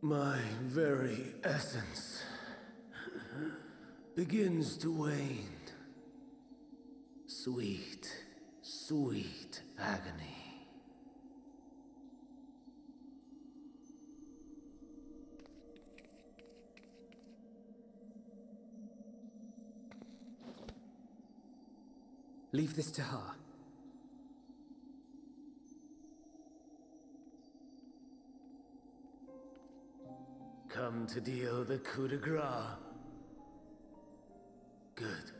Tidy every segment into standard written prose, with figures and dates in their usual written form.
My very essence begins to wane. Sweet, sweet agony. Leave this to her. Come to deal the coup de grace. Good.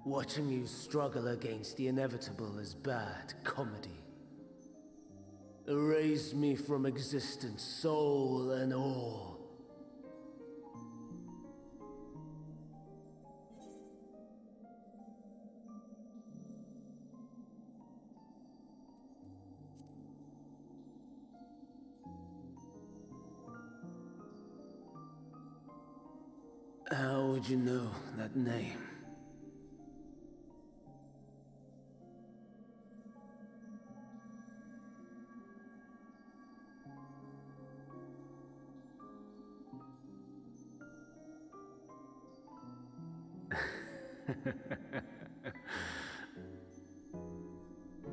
Watching you struggle against the inevitable is bad comedy. Erase me from existence, soul and all. How would you know that name?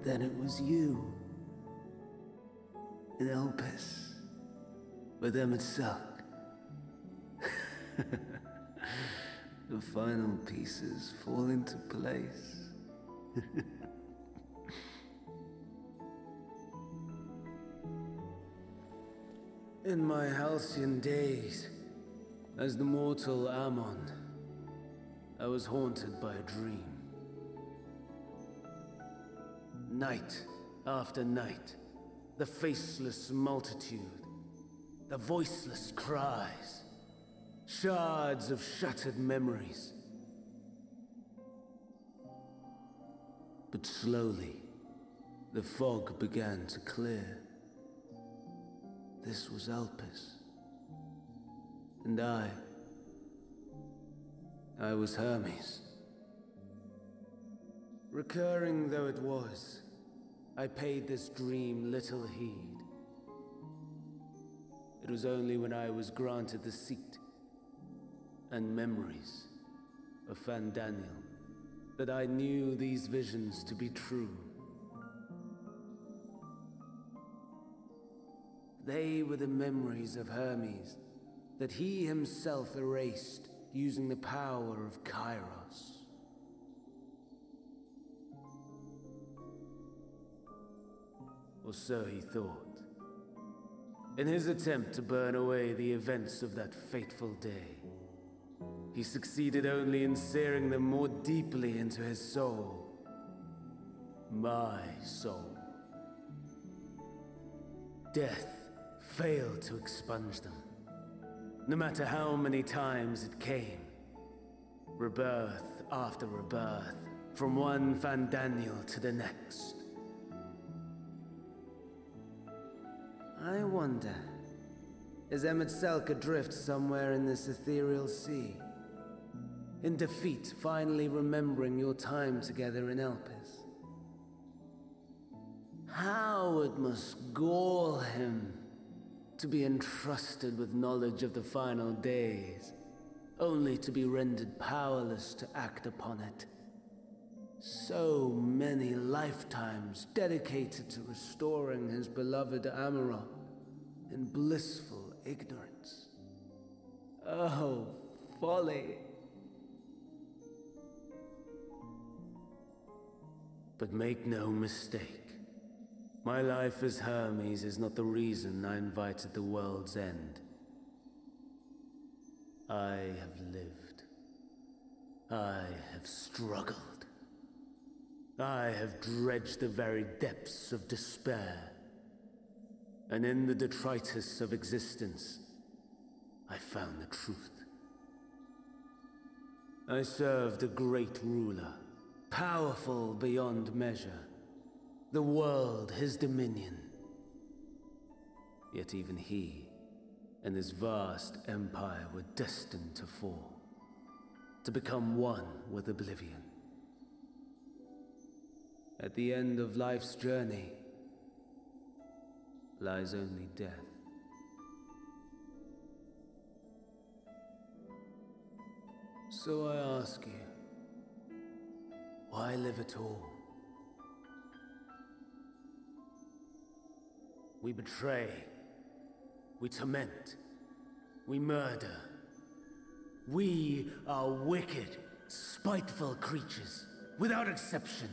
Then it was you. In Elpis. With Aitiascope. The final pieces fall into place. In my halcyon days, as the mortal Ammon, I was haunted by a dream. Night after night, the faceless multitude, the voiceless cries, shards of shattered memories. But slowly, the fog began to clear. This was Elpis. And I was Hermes. Recurring though it was, I paid this dream little heed. It was only when I was granted the seat and memories of Fandaniel that I knew these visions to be true. They were the memories of Hermes that he himself erased using the power of Kairos. Or so he thought. In his attempt to burn away the events of that fateful day, he succeeded only in searing them more deeply into his soul. My soul. Death failed to expunge them, no matter how many times it came. Rebirth after rebirth, from one Fandaniel to the next. I wonder, is Aitiascope adrift somewhere in this ethereal sea? In defeat, finally remembering your time together in Elpis? How it must gall him to be entrusted with knowledge of the final days, only to be rendered powerless to act upon it. So many lifetimes dedicated to restoring his beloved Amarok in blissful ignorance. Oh, folly! But make no mistake. My life as Hermes is not the reason I invited the world's end. I have lived. I have struggled. I have dredged the very depths of despair. And in the detritus of existence, I found the truth. I served a great ruler, powerful beyond measure. The world his dominion. Yet even he and his vast empire were destined to fall, to become one with oblivion. At the end of life's journey lies only death. So I ask you, why live at all? We betray, we torment, we murder. We are wicked, spiteful creatures, without exception.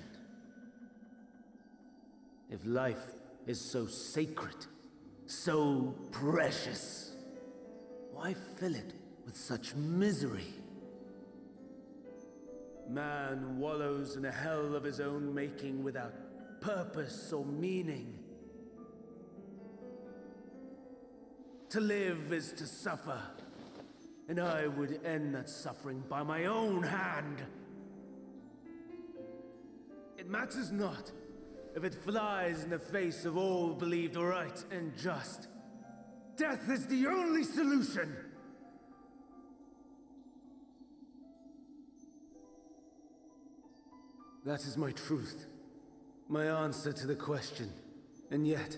If life is so sacred, so precious, why fill it with such misery? Man wallows in a hell of his own making without purpose or meaning. To live is to suffer, and I would end that suffering by my own hand. It matters not if it flies in the face of all believed right and just. Death is the only solution! That is my truth, my answer to the question. And yet,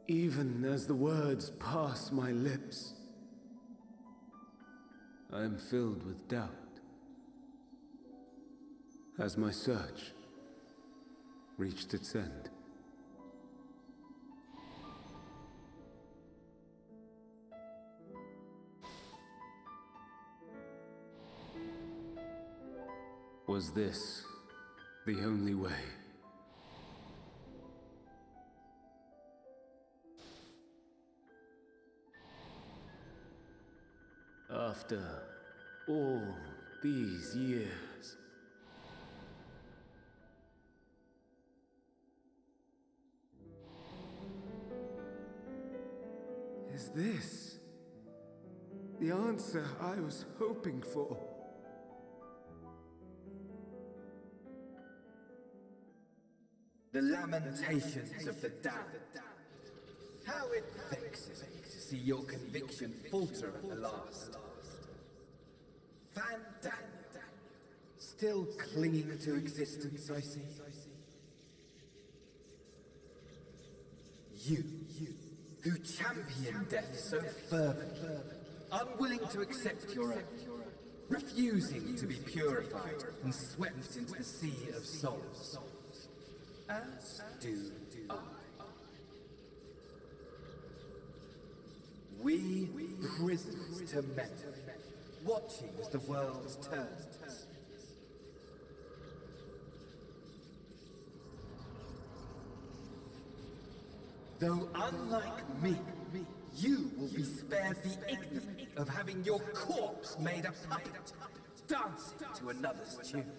even as the words pass my lips, I am filled with doubt. Has my search reached its end? Was this the only way? After all these years, is this the answer I was hoping for? The lamentations of the damned. How it vexes me to see your conviction falter at the last. Van Daniel, still clinging to existence, I see. You, who champion death so fervently, unwilling to accept your own, refusing to be purified and swept into the sea of souls. As do I. We prisoners to men, watching as the world turns. Though unlike me, you will be spared the ignominy of having your corpse made a puppet, dancing to another's tune.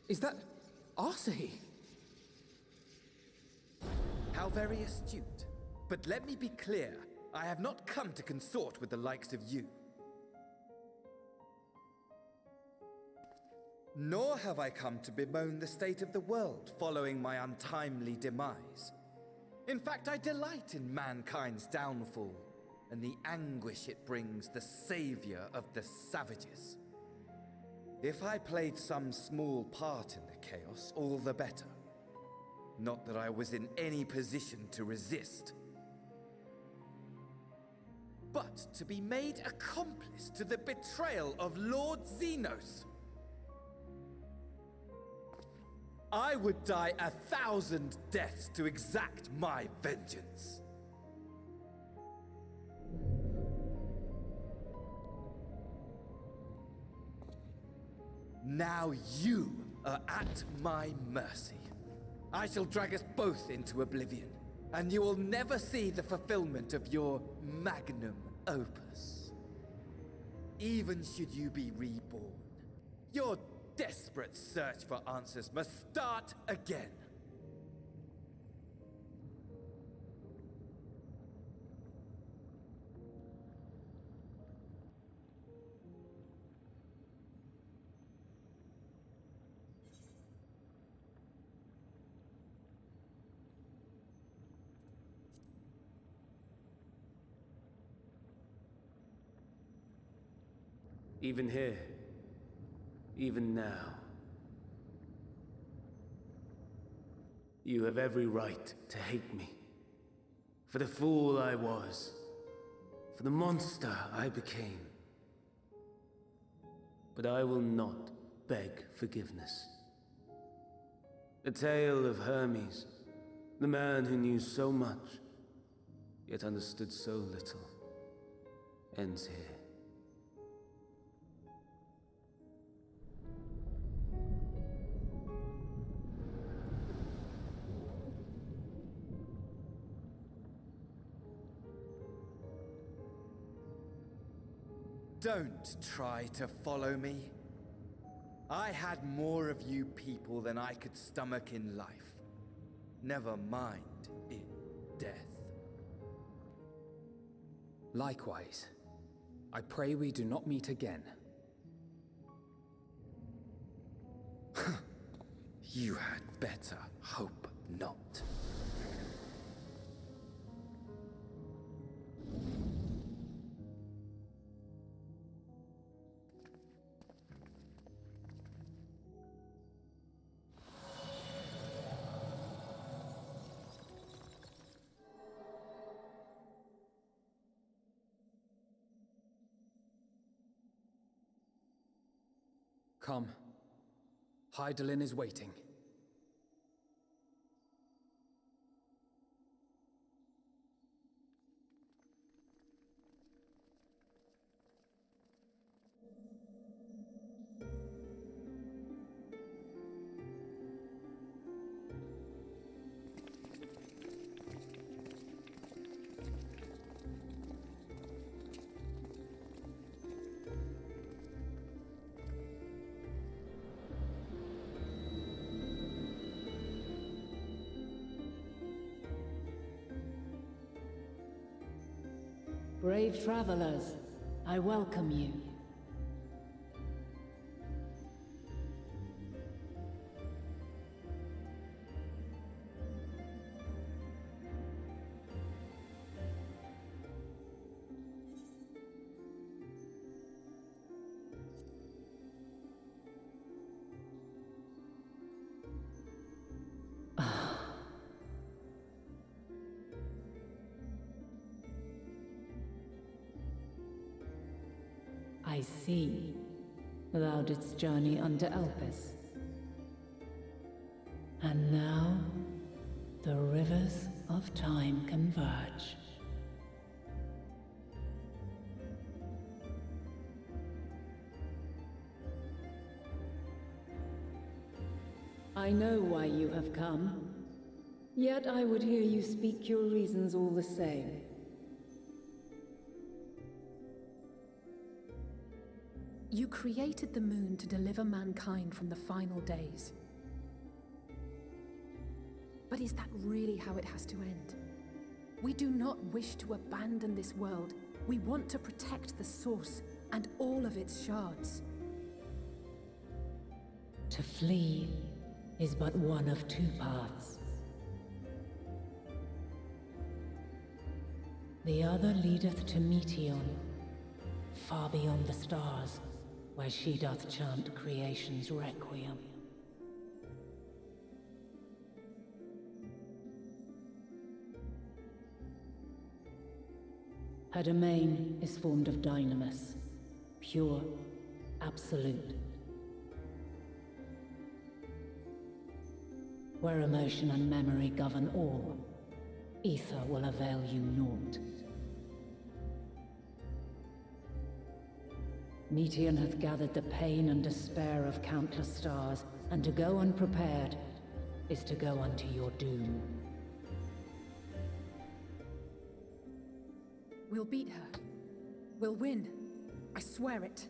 Is that Arsahi? How very astute. But let me be clear, I have not come to consort with the likes of you. Nor have I come to bemoan the state of the world following my untimely demise. In fact, I delight in mankind's downfall and the anguish it brings the savior of the savages. If I played some small part in the chaos, all the better. Not that I was in any position to resist. But to be made accomplice to the betrayal of Lord Xenos. I would die 1,000 deaths to exact my vengeance. Now you are at my mercy. I shall drag us both into oblivion, and you will never see the fulfillment of your magnum opus. Even should you be reborn, your desperate search for answers must start again. Even here. Even now. You have every right to hate me. For the fool I was. For the monster I became. But I will not beg forgiveness. The tale of Hermes, the man who knew so much, yet understood so little, ends here. Don't try to follow me. I had more of you people than I could stomach in life. Never mind in death. Likewise. I pray we do not meet again. You had better hope not. Come. Hydaelyn is waiting. Brave travelers, I welcome you. I see. Thou didst journey unto Elpis. And now, the rivers of time converge. I know why you have come. Yet I would hear you speak your reasons all the same. You created the moon to deliver mankind from the final days. But is that really how it has to end? We do not wish to abandon this world. We want to protect the source and all of its shards. To flee is but one of two paths. The other leadeth to Meteon, far beyond the stars, where she doth chant creation's requiem. Her domain is formed of dynamis, pure, absolute. Where emotion and memory govern all, ether will avail you naught. Meteon hath gathered the pain and despair of countless stars, and to go unprepared is to go unto your doom. We'll beat her. We'll win. I swear it.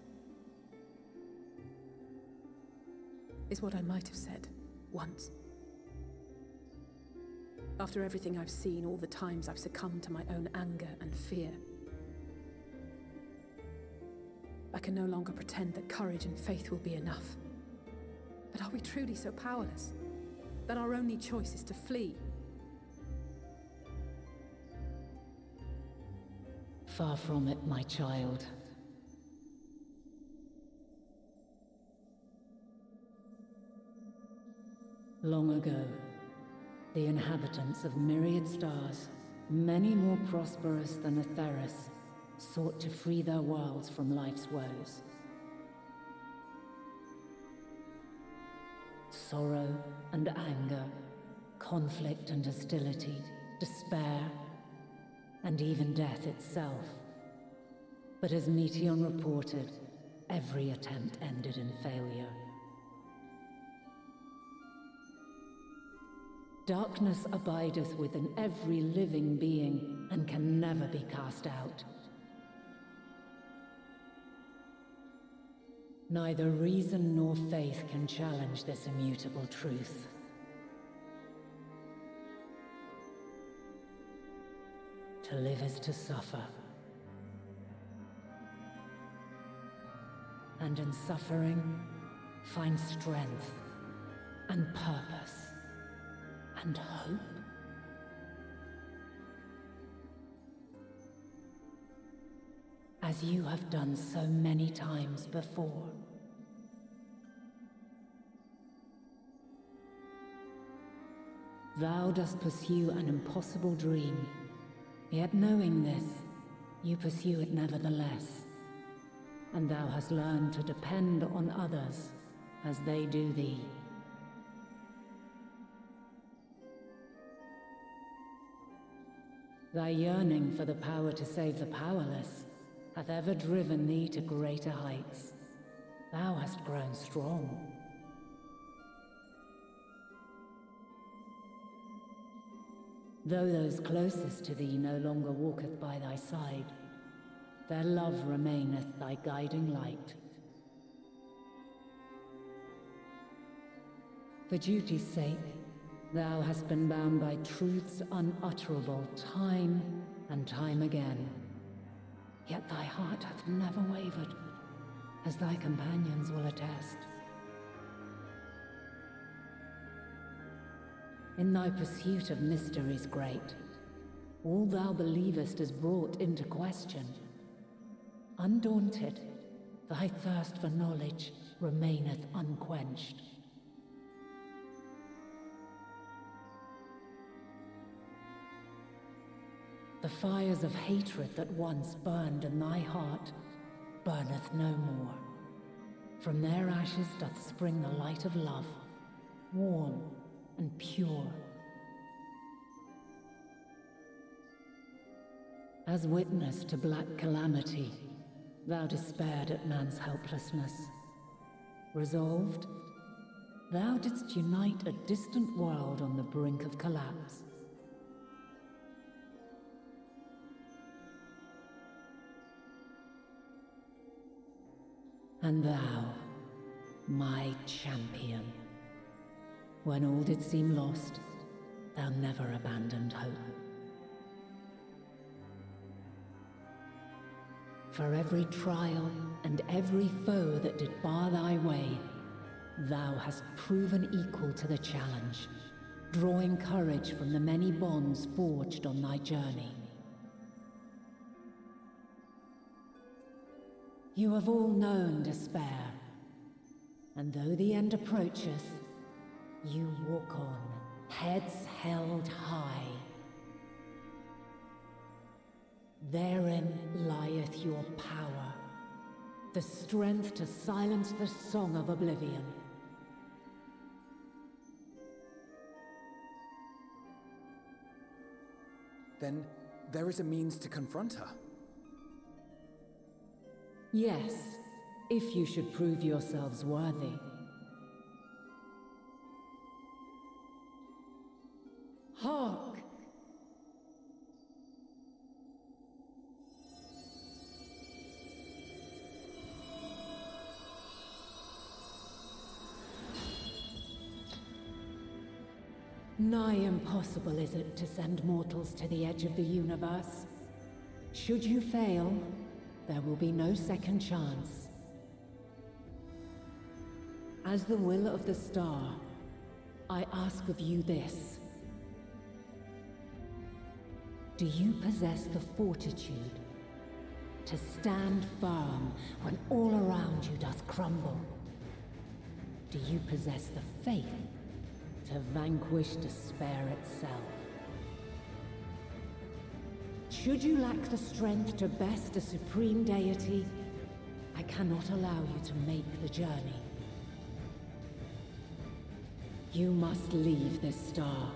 Is what I might have said once. After everything I've seen, all the times I've succumbed to my own anger and fear. I can no longer pretend that courage and faith will be enough. But are we truly so powerless? That our only choice is to flee? Far from it, my child. Long ago, the inhabitants of myriad stars, many more prosperous than Aetheris, sought to free their worlds from life's woes. Sorrow and anger, conflict and hostility, despair, and even death itself. But as Meteion reported, every attempt ended in failure. Darkness abideth within every living being and can never be cast out. Neither reason nor faith can challenge this immutable truth. To live is to suffer. And in suffering, find strength and purpose and hope. As you have done so many times before. Thou dost pursue an impossible dream, yet knowing this, you pursue it nevertheless. And thou hast learned to depend on others as they do thee. Thy yearning for the power to save the powerless hath ever driven thee to greater heights. Thou hast grown strong. Though those closest to thee no longer walketh by thy side, their love remaineth thy guiding light. For duty's sake, thou hast been bound by truths unutterable time and time again. Yet thy heart hath never wavered, as thy companions will attest. In thy pursuit of mysteries great, all thou believest is brought into question. Undaunted, thy thirst for knowledge remaineth unquenched. The fires of hatred that once burned in thy heart burneth no more. From their ashes doth spring the light of love, warm and pure. As witness to black calamity, thou despaired at man's helplessness. Resolved, thou didst unite a distant world on the brink of collapse. And thou, my champion, when all did seem lost, thou never abandoned hope. For every trial and every foe that did bar thy way, thou hast proven equal to the challenge, drawing courage from the many bonds forged on thy journey. You have all known despair, and though the end approacheth, you walk on, heads held high. Therein lieth your power, the strength to silence the song of oblivion. Then there is a means to confront her. Yes, if you should prove yourselves worthy. Hark! Nigh impossible is it to send mortals to the edge of the universe. Should you fail, there will be no second chance. As the will of the star, I ask of you this. Do you possess the fortitude to stand firm when all around you doth crumble? Do you possess the faith to to vanquish despair itself. Should you lack the strength to best a supreme deity, I cannot allow you to make the journey. You must leave this star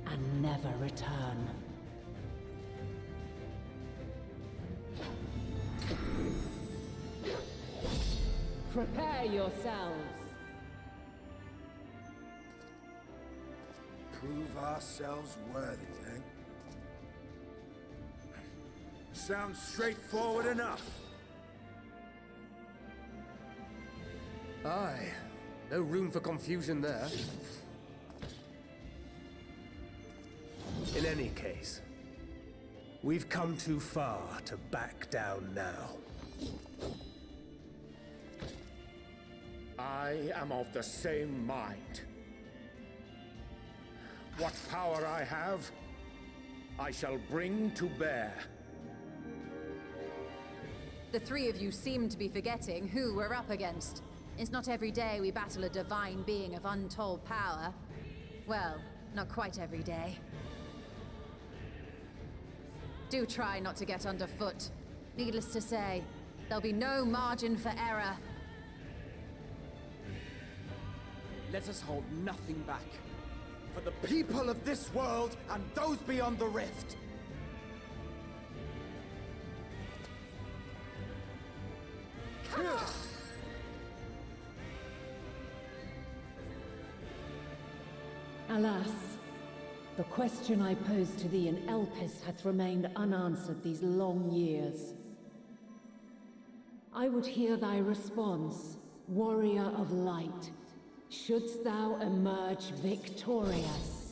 and never return. Prepare yourselves. Prove ourselves worthy, eh? Sounds straightforward enough. Aye. No room for confusion there. In any case, we've come too far to back down now. I am of the same mind. What power I have, I shall bring to bear. The three of you seem to be forgetting who we're up against. It's not every day we battle a divine being of untold power. Well, not quite every day. Do try not to get underfoot. Needless to say, there'll be no margin for error. Let us hold nothing back. For the people of this world and those beyond the rift. Alas, the question I posed to thee in Elpis hath remained unanswered these long years. I would hear thy response, warrior of light, shouldst thou emerge victorious.